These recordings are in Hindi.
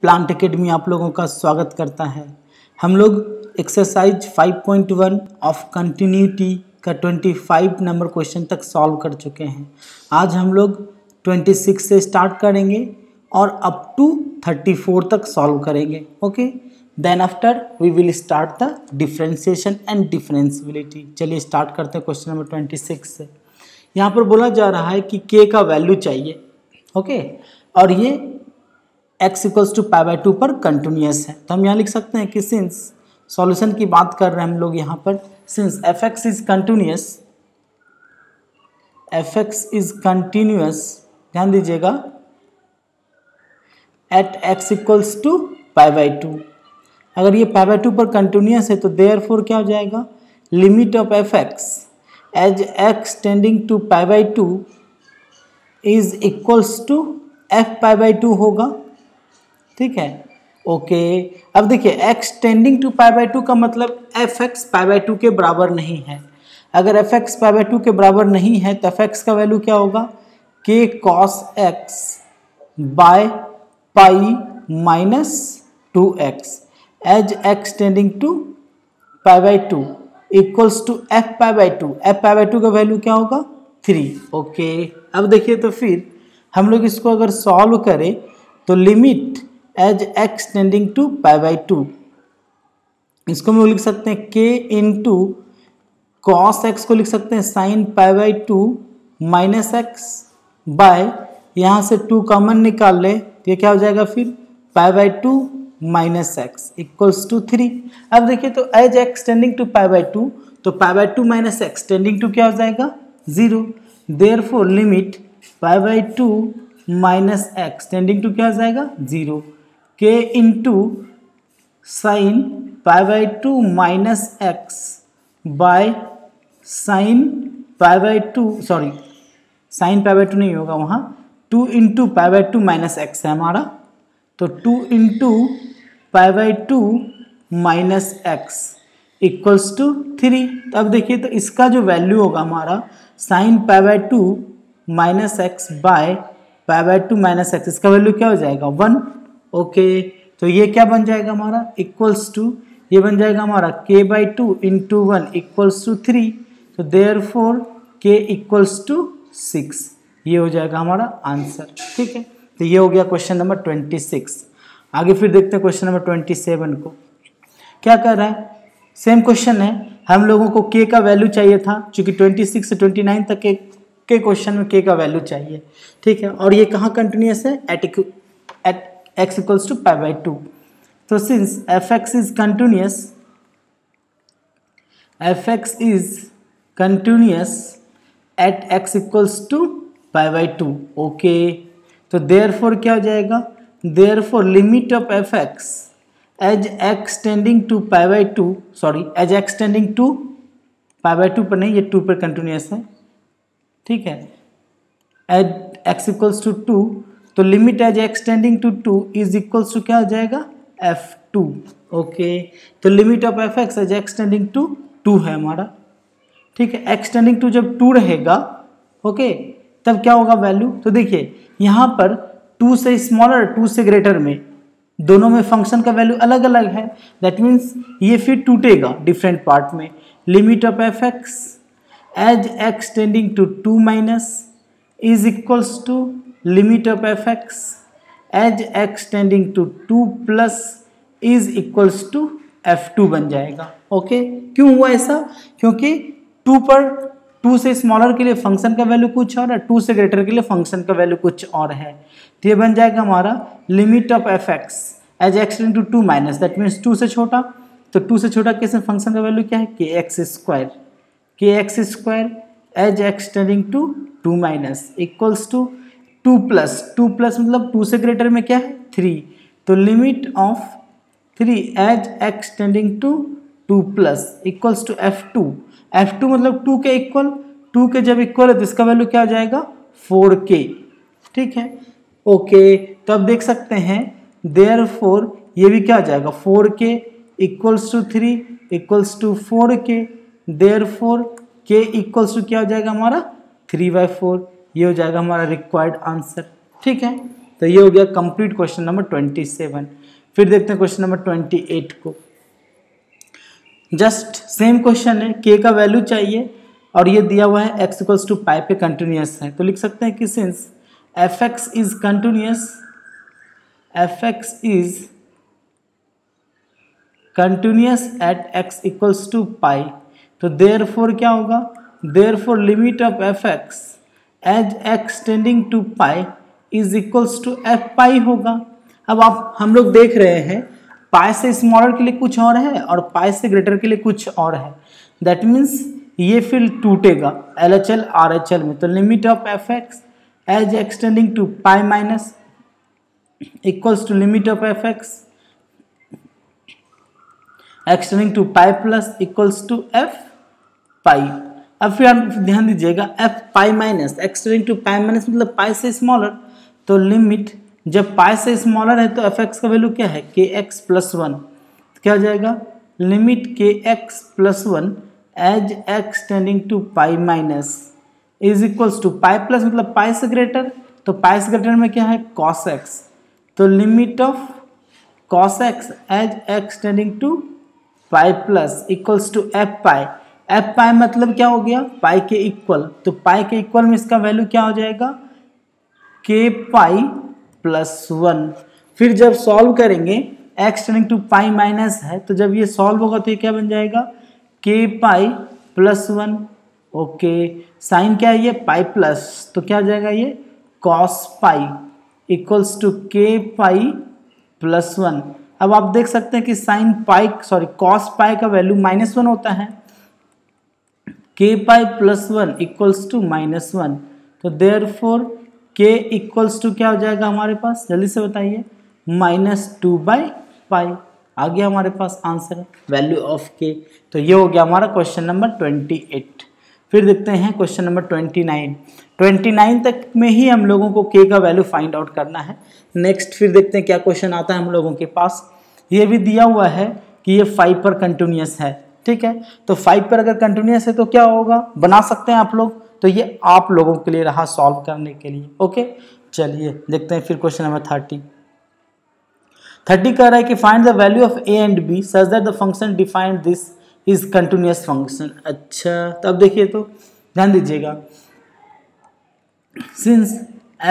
प्लांट एकेडमी आप लोगों का स्वागत करता है। हम लोग एक्सरसाइज 5.1 ऑफ कंटिन्यूटी का 25 नंबर क्वेश्चन तक सॉल्व कर चुके हैं। आज हम लोग 26 से स्टार्ट करेंगे और अप टू 34 तक सॉल्व करेंगे। Okay, then after we will start the differentiation and differentiability. चलिए स्टार्ट करते हैं क्वेश्चन नंबर 26 से। यहाँ पर बोला जा रहा है कि k का वैल्यू चाहिए। ओके, और ये x इक्वल्स टू π/2 पर कंटिन्यूस है। तो हम यहाँ लिख सकते हैं कि सिंस सॉल्यूशन की बात कर रहे हैं हम लोग यहाँ पर, सिंस fx इज कंटिन्यूस, ध्यान दीजिएगा, एट x इक्वल्स टू π/2। अगर ये π/2 पर कंटिन्यूस है तो देयरफॉर क्या हो जाएगा, limit of fx as x tending to π/2 is equals to f/2 होगा। ठीक है, ओके। अब देखिए x टेंडिंग टू π/2 का मतलब fx π/2 के बराबर नहीं है। अगर fx π/2 के बराबर नहीं है तो fx का वैल्यू क्या होगा, k cos x by pi minus 2x as x tending to π/2 equals to f/2। f/2 का वैल्यू क्या होगा, 3। ओके, अब देखिए तो फिर हम लोग इसको अगर सॉल्व करें तो limit as x tending to π/2, इसको हम लोग लिख सकते हैं k इंटू कॉस एक्स को लिख सकते हैं साइन π/2 माइनस एक्स बाय, यहाँ से 2 कॉमन निकाल ले तो ये क्या हो जाएगा फिर π/2 माइनस एक्स इक्वल्स टू 3। अब देखिए तो एज x टेंडिंग टू π/2 तो π/2 माइनस एक्स टेंडिंग टू क्या हो जाएगा, 0। Therefore limit π/2 minus x tending to क्या हो जाएगा, 0। k into sine π/2 minus x by sine π/2, sorry sine π/2 नहीं होगा वहाँ, 2 इंटू π/2 माइनस एक्स है हमारा, तो 2 into π/2 minus x equals to 3। तो अब देखिए तो इसका जो वैल्यू होगा हमारा sine π/2 minus x by π/2 minus x, इसका वैल्यू क्या हो जाएगा, 1। ओके, तो ये क्या बन जाएगा हमारा, इक्वल्स टू, ये बन जाएगा हमारा k/2 इंटू 1 इक्वल्स टू 3। तो देयरफॉर k इक्वल्स टू 6, ये हो जाएगा हमारा आंसर। ठीक है, तो ये हो गया क्वेश्चन नंबर 26। आगे फिर देखते हैं क्वेश्चन नंबर 27 को। क्या कर रहा है, सेम क्वेश्चन है, हम लोगों को k का वैल्यू चाहिए था, चूंकि 26 से 29 तक के क्वेश्चन में k का वैल्यू चाहिए। ठीक है, और ये कहाँ कंटिन्यूस है, एट x इक्वल्स टू π/2। तो since fx is continuous at x equals to π/2। Okay, तो देयरफॉर क्या हो जाएगा, therefore limit of fx as x tending to π/2, sorry as x tending to π/2 पर नहीं, ये 2 पर कंटिन्यूस है। ठीक है, एट x इक्वल्स टू 2, तो limit as x tending to 2 is equals to क्या हो जाएगा, f2। ओके, तो limit of fx as x tending to 2 है हमारा। ठीक है, x टेंडिंग टू जब 2 रहेगा, ओके, तब क्या होगा वैल्यू, तो देखिए यहाँ पर 2 से स्मॉलर 2 से ग्रेटर में दोनों में फंक्शन का वैल्यू अलग अलग है, दैट मीन्स ये फिर टूटेगा डिफरेंट पार्ट में। Limit of fx as x tending to 2 minus is equals to limit of fx as x tending to 2 plus is equals to f2 बन जाएगा। ओके, क्यों हुआ ऐसा, क्योंकि 2 पर 2 से स्मॉलर के लिए फंक्शन का वैल्यू कुछ और है, 2 से ग्रेटर के लिए फंक्शन का वैल्यू कुछ और है। तो ये बन जाएगा हमारा limit of fx as x tending to 2 minus, that means 2 से छोटा, तो 2 से छोटा केस में फंक्शन का वैल्यू क्या है, kx square as x tending to 2 minus equals to 2 plus मतलब 2 से ग्रेटर में क्या है, 3। तो limit of 3 as x tending to 2 plus equals to f2 मतलब 2 के इक्वल, 2 के जब इक्वल है तो इसका वैल्यू क्या हो जाएगा, 4k। ठीक है, ओके, तो अब देख सकते हैं देयरफॉर ये भी क्या हो जाएगा, 4k equals to 3 equals to 4k, therefore k equals to क्या हो जाएगा हमारा, 3/4। ये हो जाएगा हमारा रिक्वायर्ड आंसर। ठीक है, तो ये हो गया कंप्लीट क्वेश्चन नंबर 27। फिर देखते हैं क्वेश्चन नंबर 28 को। जस्ट सेम क्वेश्चन है, k का वैल्यू चाहिए और ये दिया हुआ है x इक्वल्स टू पाई पे कंटिन्यूस है। तो लिख सकते हैं कि since fx is continuous, fx is continuous at x equals to pi, तो देयरफॉर क्या होगा, therefore limit of fx as x tending to pi is equals to f pi होगा। अब आप हम लोग देख रहे हैं पाई से स्मॉलर के लिए कुछ और है और पाई से ग्रेटर के लिए कुछ और है, दैट मीन्स ये फिर टूटेगा LHL RHL में। तो limit of fx as x tending to pi minus equals to limit of fx x tending to pi plus equals to f pi. अब फिर आप ध्यान दीजिएगा f pi minus x tending to pi minus मतलब पाई से स्मॉलर, तो लिमिट जब पाई से स्मॉलर है तो fx का वैल्यू क्या है kx प्लस 1, तो क्या हो जाएगा limit kx plus 1 as x tending to pi minus is equals to pi plus मतलब पाई से ग्रेटर, तो पाई से ग्रेटर में क्या है cos x, तो limit of cos x as x tending to pi plus equals to f pi मतलब क्या हो गया पाई के इक्वल, तो पाई के इक्वल में इसका वैल्यू क्या हो जाएगा k पाई प्लस 1। फिर जब सॉल्व करेंगे x tending to pi minus है, तो जब ये सॉल्व होगा तो ये क्या बन जाएगा k pi plus 1। Okay, sine क्या है ये पाई प्लस, तो क्या हो जाएगा ये cos pi equals to k pi plus 1। अब आप देख सकते हैं कि साइन पाई cos पाई का वैल्यू -1 होता है, k pi plus 1 equals to -1, तो देयरफॉर k इक्वल्स टू क्या हो जाएगा हमारे पास, जल्दी से बताइए -2/पाई। आ गया हमारे पास आंसर वैल्यू ऑफ k। तो ये हो गया हमारा क्वेश्चन नंबर 28। फिर देखते हैं क्वेश्चन नंबर 29 तक में ही हम लोगों को k का वैल्यू फाइंड आउट करना है। नेक्स्ट फिर देखते हैं क्या क्वेश्चन आता है हम लोगों के पास। ये भी दिया हुआ है कि ये 5 पर कंटिन्यूस है, ठीक है, तो 5 पर अगर कंटिन्यूस है तो क्या होगा, बना सकते हैं आप लोग, तो ये आप लोगों के लिए रहा सॉल्व करने के लिए। ओके, चलिए देखते हैं फिर क्वेश्चन नंबर 30 कह रहा है कि find the value of a and b such that the function defined this is continuous function. अच्छा, तो अब देखिए, तो ध्यान दीजिएगा, सिंस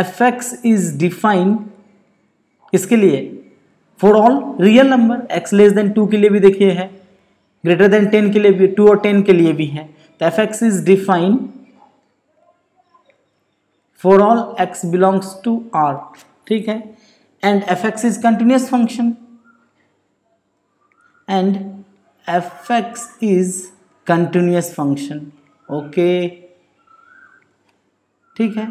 fx इज डिफाइंड इसके लिए for all real number, x less than 2 के लिए भी देखिए है, ग्रेटर देन 10 के लिए भी, 2 और 10 के लिए भी है, तो fx is defined for all x belongs to R, ठीक है, and fx is continuous function and fx is continuous function। Okay, ठीक है।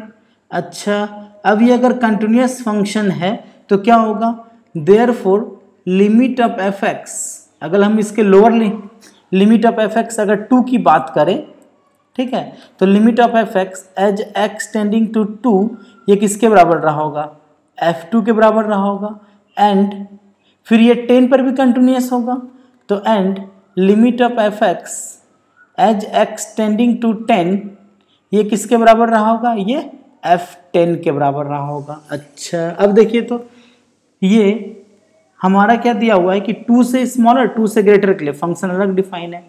अच्छा, अब ये अगर कंटिन्यूस फंक्शन है तो क्या होगा, देयरफॉर लिमिट ऑफ fx, अगर हम इसके लोअर लिमिट ऑफ fx अगर 2 की बात करें, ठीक है, तो limit of fx as x tending to 2 ये किसके बराबर रहा होगा, f2 के बराबर रहा होगा, एंड फिर ये 10 पर भी कंटिन्यूस होगा, तो and limit of fx as x tending to 10 ये किसके बराबर रहा होगा, ये f10 के बराबर रहा होगा। अच्छा, अब देखिए, तो ये हमारा क्या दिया हुआ है कि 2 से स्मॉलर 2 से ग्रेटर के लिए फंक्शन अलग डिफाइन है,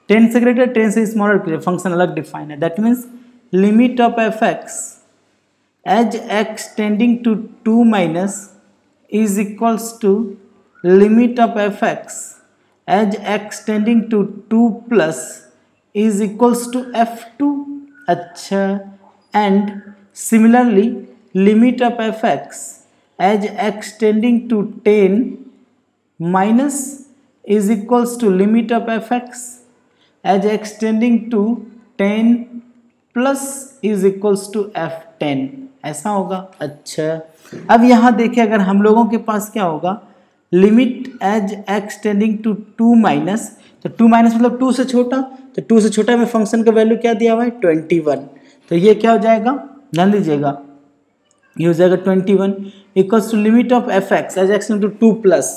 10 से ग्रेटर 10 से स्मॉलर के लिए फंक्शन अलग डिफाइन है, that means limit of fx as x tending to 2 minus is equals to limit of fx as x tending to 2 plus is equals to f2। अच्छा, and similarly limit of fx as x tending to 10 minus is equals to limit of fx as x tending to 10 plus is equals to f10, ऐसा होगा। अच्छा, अब यहाँ देखिए, अगर हम लोगों के पास क्या होगा, limit as x tending to 2 minus, तो 2 माइनस मतलब 2 से छोटा, तो 2 से छोटा में फंक्शन का वैल्यू क्या दिया हुआ है 21, तो ये क्या हो जाएगा, ध्यान दीजिएगा, ये हो जाएगा 21 equals to limit of fx as x tending to 2 plus,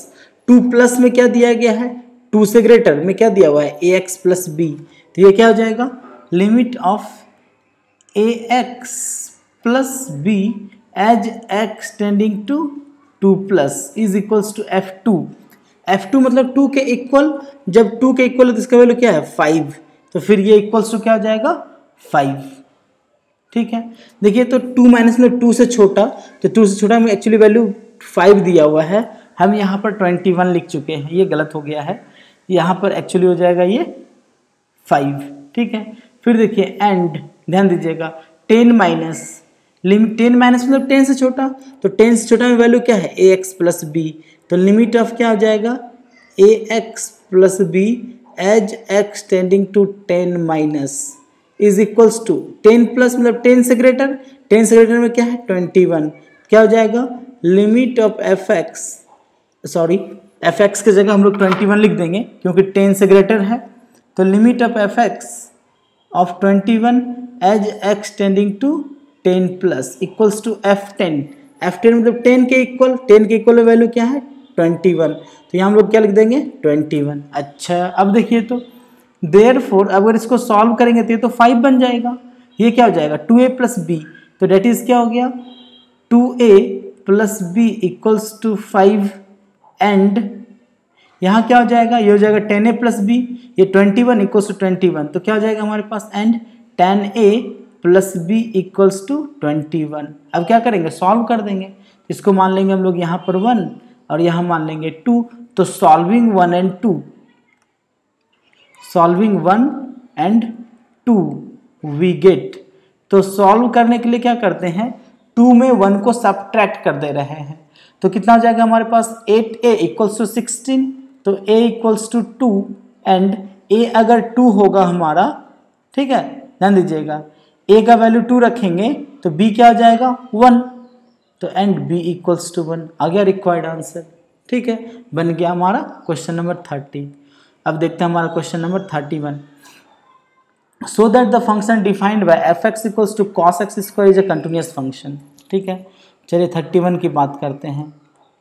2 plus में क्या दिया गया है, 2 से ग्रेटर में क्या दिया हुआ है ax प्लस b, तो ये क्या हो जाएगा limit of ax plus b as x tending to 2 plus is equals to F2। F2 मतलब 2 के इक्वल, जब 2 के इक्वल है तो इसका वैल्यू क्या है 5, तो फिर ये इक्वल्स टू क्या हो जाएगा 5। ठीक है, देखिए तो 2 माइनस में 2 से छोटा, तो 2 से छोटा में एक्चुअली वैल्यू 5 दिया हुआ है, हम यहाँ पर 21 लिख चुके हैं, ये गलत हो गया है, यहाँ पर एक्चुअली हो जाएगा ये 5। ठीक है, फिर देखिए एंड, ध्यान दीजिएगा 10 माइनस, लिमिट 10 माइनस मतलब 10 से छोटा, तो 10 से छोटा में वैल्यू क्या है ax प्लस बी, तो लिमिट ऑफ क्या हो जाएगा ax plus b as x tending to 10 minus is equals to 10 plus मतलब 10 से ग्रेटर, 10 से ग्रेटर में क्या है 21, क्या हो जाएगा limit of fx, sorry fx की जगह हम लोग 21 लिख देंगे क्योंकि 10 से ग्रेटर है, तो limit of fx of 21 as x tending to 10 plus equals to F10, F10 मतलब 10 के इक्वल, 10 के इक्वल वैल्यू क्या है 21, तो यहाँ हम लोग क्या लिख देंगे 21। अच्छा अब देखिए तो देयरफॉर अगर इसको सॉल्व करेंगे तो ये तो 5 बन जाएगा, ये क्या हो जाएगा 2a प्लस बी, तो डेट इज क्या हो गया 2a plus b equals to 5 and यहाँ क्या हो जाएगा, ये हो जाएगा 10a प्लस बी, ये 21 इक्वल्स टू 21, तो क्या हो जाएगा हमारे पास and 10a plus b equals to 21। अब क्या करेंगे सॉल्व कर देंगे, इसको मान लेंगे हम लोग यहाँ पर 1 और यहाँ मान लेंगे 2, तो solving 1 and 2, solving 1 and 2 we get, तो सॉल्व करने के लिए क्या करते हैं 2 में 1 को सब्ट्रैक्ट कर दे रहे हैं, तो कितना हो जाएगा हमारे पास 8a इक्वल्स टू 16, तो a equals to 2 and a अगर 2 होगा हमारा, ठीक है ध्यान दीजिएगा a का वैल्यू 2 रखेंगे तो b क्या हो जाएगा 1, तो एंड b इक्वल्स टू 1 आ गया रिक्वायर्ड आंसर। ठीक है, बन गया हमारा क्वेश्चन नंबर 30। अब देखते हैं हमारा question number 31। So that the function defined by f x equals to cos x square is a continuous function. ठीक है, चलिए 31 की बात करते हैं।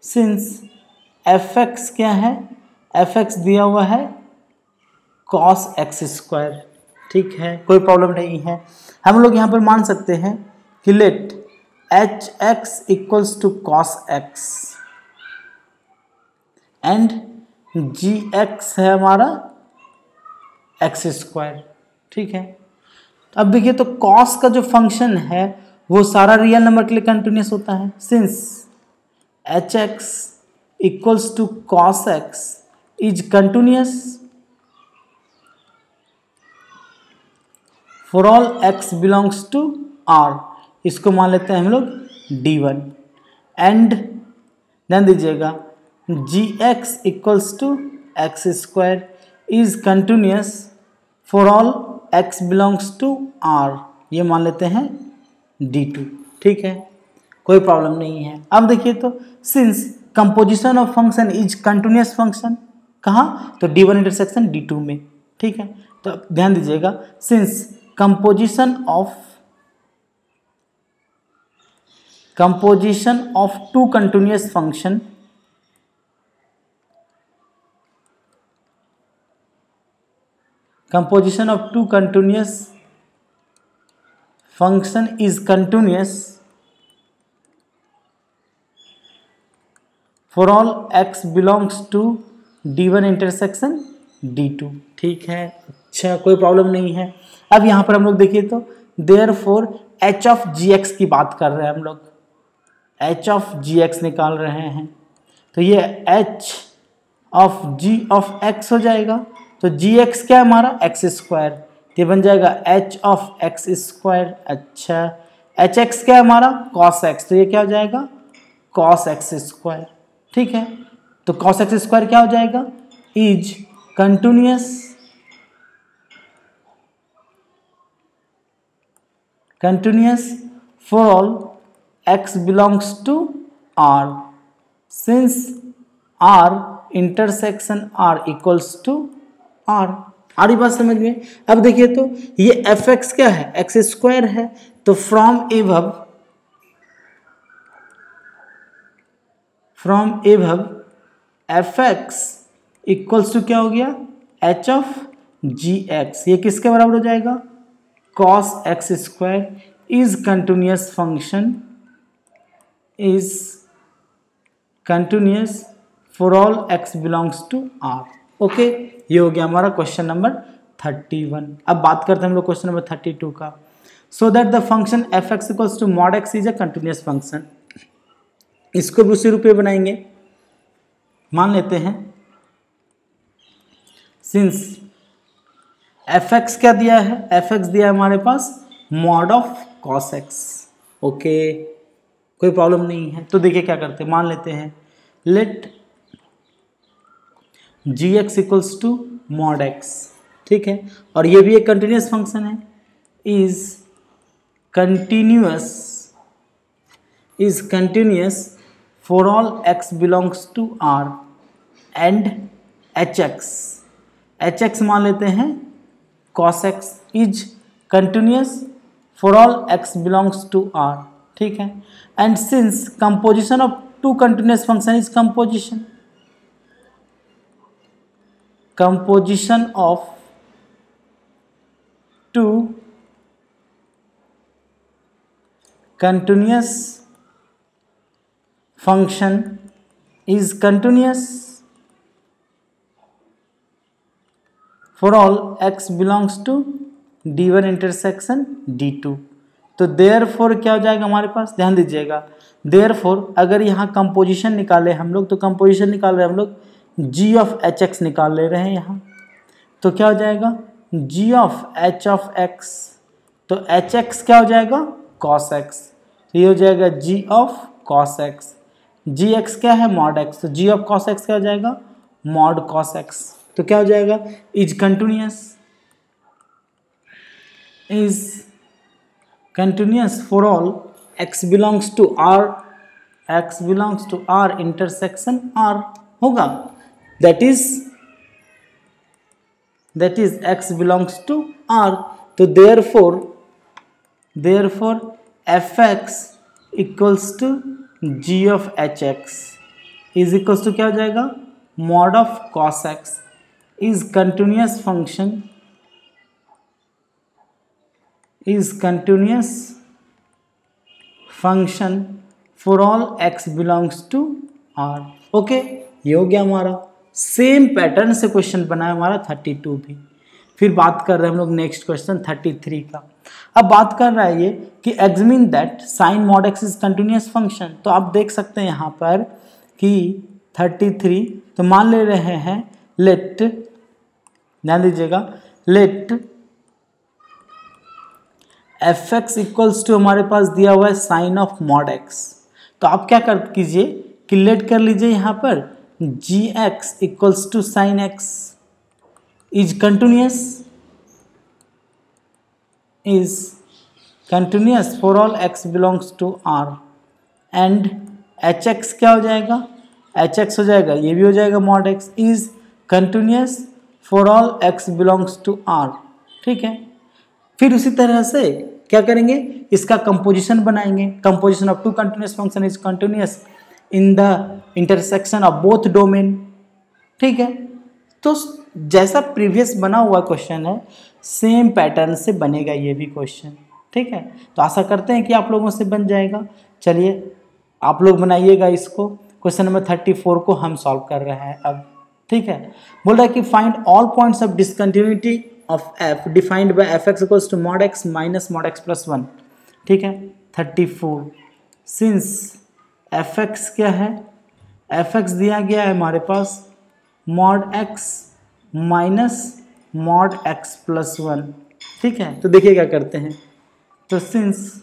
सिंस एफ एक्स क्या है, एफ एक्स दिया हुआ है कॉस एक्स स्क्वायर, ठीक है कोई प्रॉब्लम नहीं है। हम लोग यहाँ पर मान सकते हैं कि let h x equals to cos x and g x है हमारा एक्स स्क्वायर। ठीक है, अब देखिए तो कॉस का जो फंक्शन है वो सारा रियल नंबर के लिए कंटिन्यूस होता है। Since h x equals to cos x is continuous for all x belongs to R, इसको मान लेते हैं हम लोग D1 एंड ध्यान दीजिएगा g x equals to x square is continuous for all x belongs to R, ये मान लेते हैं D2। ठीक है, कोई प्रॉब्लम नहीं है। अब देखिए तो since composition of function is continuous function, कहाँ तो D1 इंटरसेक्शन D2 में। ठीक है, तो ध्यान दीजिएगा since composition of two continuous function composition of two continuous function is continuous for all x belongs to D1 intersection D2। ठीक है, अच्छा कोई प्रॉब्लम नहीं है। अब यहाँ पर हम लोग देखिए तो therefore h of gx की बात कर रहे हैं हम लोग, h of gx निकाल रहे हैं, तो ये h of g of x हो जाएगा, तो gx क्या है हमारा एक्स स्क्वायर, ये बन जाएगा h ऑफ एक्स स्क्वायर। अच्छा hx क्या है हमारा cos x, तो ये क्या हो जाएगा cos x स्क्वायर। ठीक है, तो cos x स्क्वायर क्या हो जाएगा is continuous for all x belongs to r, सिंस r intersection r equals to R. आर ही बात समझ में। अब देखिए तो ये एफ एक्स क्या है एक्स स्क्वायर है, तो from above f x equals to क्या हो गया एच ऑफ जी एक्स, ये किसके बराबर हो जाएगा cos x square is continuous function is continuous for all x belongs to R। Okay, ये हो गया हमारा क्वेश्चन नंबर 31। अब बात करते हैं हम लोग क्वेश्चन नंबर 32 का। So that the function f x equals to mod x is a continuous function. इसको भी उसी रूप में बनाएंगे। मान लेते हैं सिंस एफ एक्स क्या दिया है, एफ एक्स दिया है हमारे पास mod of cos x. Okay, कोई प्रॉब्लम नहीं है। तो देखिए क्या करते हैं, मान लेते हैं let g x equals to mod x. ठीक है, और ये भी एक कंटिन्यूस फंक्शन है। Is continuous for all x belongs to R and h x मान लेते हैं cos x is continuous for all x belongs to r। ठीक है, and since composition of two continuous function is composition of two continuous function is continuous for all x belongs to d1 intersection d2। तो therefore क्या हो जाएगा हमारे पास, ध्यान दीजिएगा, therefore अगर यहाँ कंपोजिशन निकाले हम लोग, तो कंपोजिशन निकाल रहे हैं हम लोग g ऑफ एच एक्स निकाल ले रहे हैं यहाँ। तो क्या हो जाएगा g of h of x, तो एच एक्स क्या हो जाएगा cos x, तो ये हो जाएगा g of cos x। G x क्या है मॉड x, तो g ऑफ cos x क्या हो जाएगा मॉड cos x। तो क्या हो जाएगा is continuous for all x belongs to r intersection r होगा। That is x belongs to r। तो therefore f x equals to g of h x is equals to क्या हो जाएगा mod of cos x is continuous function for all x belongs to r। Okay, ये हो गया हमारा। सेम पैटर्न से क्वेश्चन बना है हमारा 32 भी। फिर बात कर रहे हैं हम लोग नेक्स्ट क्वेश्चन 33 का। अब बात कर रहा है ये कि examine that sine mod x is continuous function. तो आप देख सकते हैं यहाँ पर कि 33, तो मान ले रहे हैं लेट, ध्यान दीजिएगा, let f x equals to हमारे पास दिया हुआ है साइन ऑफ मॉड एक्स। तो आप क्या कर कीजिए कि लेट कर लीजिए यहाँ पर g x equals to sine x is continuous for all x belongs to R and h x क्या हो जाएगा, एच एक्स हो जाएगा, ये भी हो जाएगा mod x is continuous for all x belongs to R. ठीक है, फिर उसी तरह से क्या करेंगे, इसका कंपोजिशन बनाएंगे। Composition of two continuous function is continuous in the intersection of both domain. ठीक है, तो जैसा प्रीवियस बना हुआ क्वेश्चन है सेम पैटर्न से बनेगा ये भी क्वेश्चन। ठीक है, तो आशा करते हैं कि आप लोगों से बन जाएगा। चलिए आप लोग बनाइएगा इसको। क्वेश्चन नंबर 34 को हम सॉल्व कर रहे हैं अब। ठीक है, बोल रहा है कि find all points of discontinuity of f defined by f x equals to mod x minus mod x plus 1। ठीक है, 34 सिंस एफ एक्स क्या है, एफ एक्स दिया गया है हमारे पास mod x minus mod x plus 1। ठीक है, तो देखिए क्या करते हैं, तो since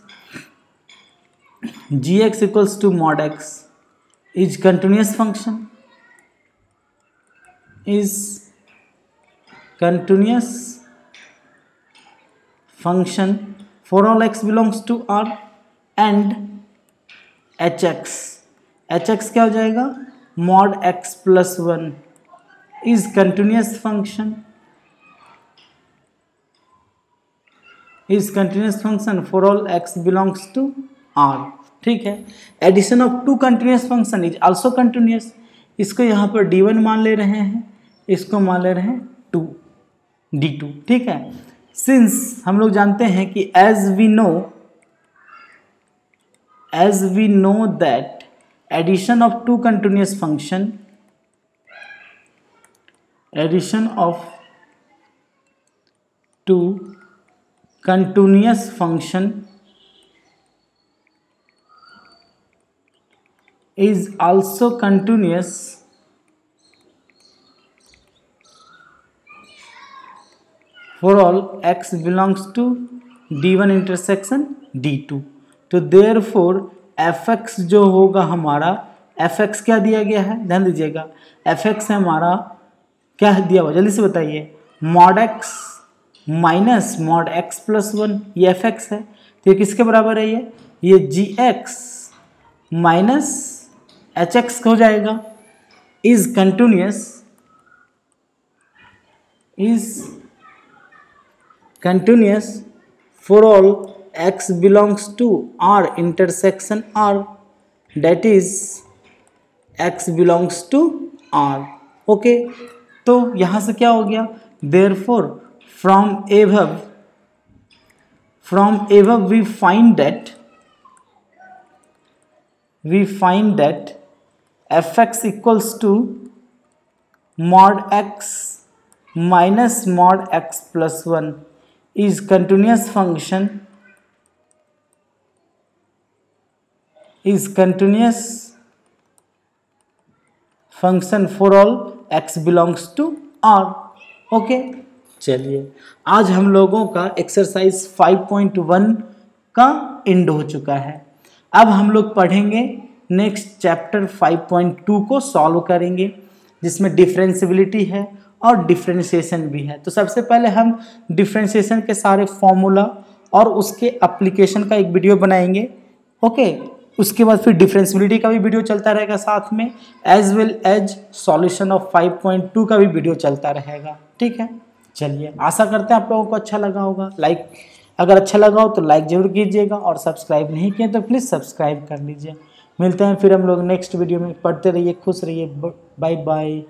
g x equals to mod x is continuous function for all x belongs to R and hx क्या हो जाएगा mod x plus 1 is continuous function for all x belongs to R। ठीक है, addition of two continuous function is also continuous. इसको यहाँ पर d1 मान ले रहे हैं, इसको मान ले रहे हैं d2। ठीक है, सिंस हम लोग जानते हैं कि as we know as we know that addition of two continuous function is also continuous for all x belongs to d1 intersection d2। तो therefore fx जो होगा हमारा, fx क्या दिया गया है, ध्यान दीजिएगा, fx है हमारा क्या दिया हुआ, जल्दी से बताइए, mod x minus mod x plus 1, ये fx है। तो ये किसके बराबर है, ये gx माइनस hx हो जाएगा। Is continuous for all x belongs to R intersection R, that is x belongs to R। Okay, तो यहां से क्या हो गया, therefore from above we find that fx equals to mod x minus mod x plus 1 is continuous function for all x belongs to R। Okay, चलिए आज हम लोगों का एक्सरसाइज 5.1 का एंड हो चुका है। अब हम लोग पढ़ेंगे नेक्स्ट चैप्टर 5.2 को सॉल्व करेंगे, जिसमें डिफरेंशियबिलिटी है और डिफरेंशिएशन भी है। तो सबसे पहले हम डिफरेंशिएशन के सारे फॉर्मूला और उसके एप्लीकेशन का एक वीडियो बनाएंगे। ओके, उसके बाद फिर डिफरेंशियबिलिटी का भी वीडियो चलता रहेगा साथ में, as well as solution of 5.2 का भी वीडियो चलता रहेगा। ठीक है, चलिए आशा करते हैं आप लोगों को अच्छा लगा होगा। अगर अच्छा लगा हो तो लाइक जरूर कीजिएगा और सब्सक्राइब नहीं किए तो प्लीज़ सब्सक्राइब कर लीजिए। मिलते हैं फिर हम लोग नेक्स्ट वीडियो में। पढ़ते रहिए, खुश रहिए, बाय बाय।